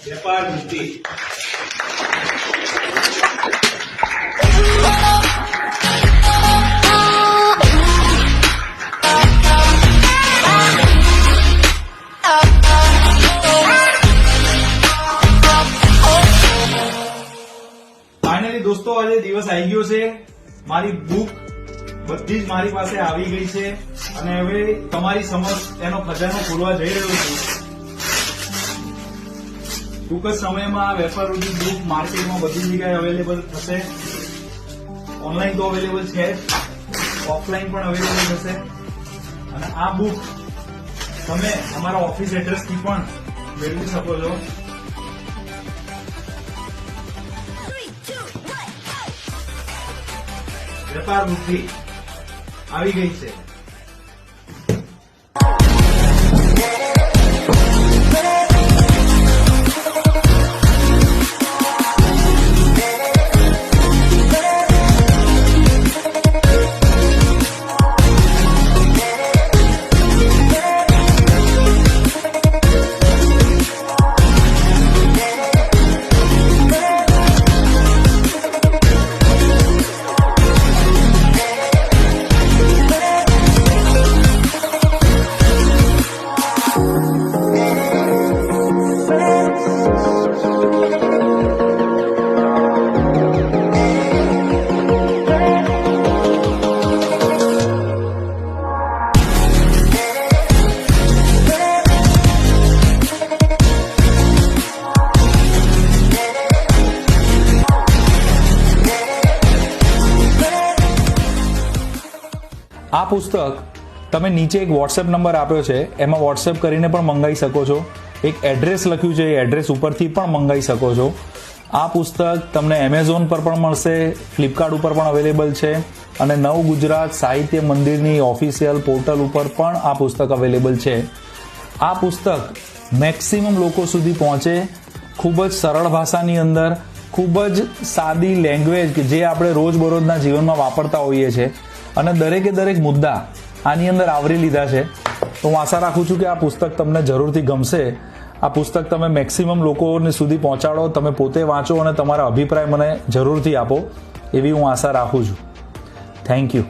વેપાર વૃત્તિ. ફાઇનલી દોસ્તો, આજે દિવસ આવી ગયો છે. મારી બુક બધી જ મારી પાસે આવી ગઈ છે અને હવે તમારી સમક્ષ એનો ખજાનો ખોલવા જઈ રહ્યો છું. ટૂંક જ સમયમાં આ વેપાર વૃત્તિ બુક માર્કેટમાં બધી જગ્યાએ અવેલેબલ થશે. ઓનલાઈન તો અવેલેબલ છે જ, ઓફલાઈન પણ અવેલેબલ થશે. અને આ બુક તમે અમારા ઓફિસ એડ્રેસથી પણ મેળવી શકો છો. વેપાર વૃત્તિ આવી ગઈ છે. આ પુસ્તક તમે નીચે એક વોટ્સએપ નંબર આપ્યો છે, એમાં વોટ્સએપ કરીને પણ મંગાવી શકો છો. એક એડ્રેસ લખ્યું છે, એ એડ્રેસ ઉપરથી પણ મંગાવી શકો છો. આ પુસ્તક તમને એમેઝોન પર પણ મળશે, ફ્લિપકાર્ટ ઉપર પણ અવેલેબલ છે અને નવ ગુજરાત સાહિત્ય મંદિરની ઓફિશિયલ પોર્ટલ ઉપર પણ આ પુસ્તક અવેલેબલ છે. આ પુસ્તક મેક્સિમમ લોકો સુધી પહોંચે, ખૂબ જ સરળ ભાષાની અંદર, ખૂબ જ સાદી લેંગ્વેજ કે જે આપણે રોજબરોજના જીવનમાં વાપરતા હોઈએ છીએ અને દરેકે દરેક મુદ્દા આની અંદર આવરી લીધા છે. તો હું આશા રાખું છું કે આ પુસ્તક તમને જરૂરથી ગમશે. આ પુસ્તક તમે મેક્સિમમ લોકોને સુધી પહોંચાડો, તમે પોતે વાંચો અને તમારા અભિપ્રાય મને જરૂરથી આપો, એવી હું આશા રાખું છું. Thank you.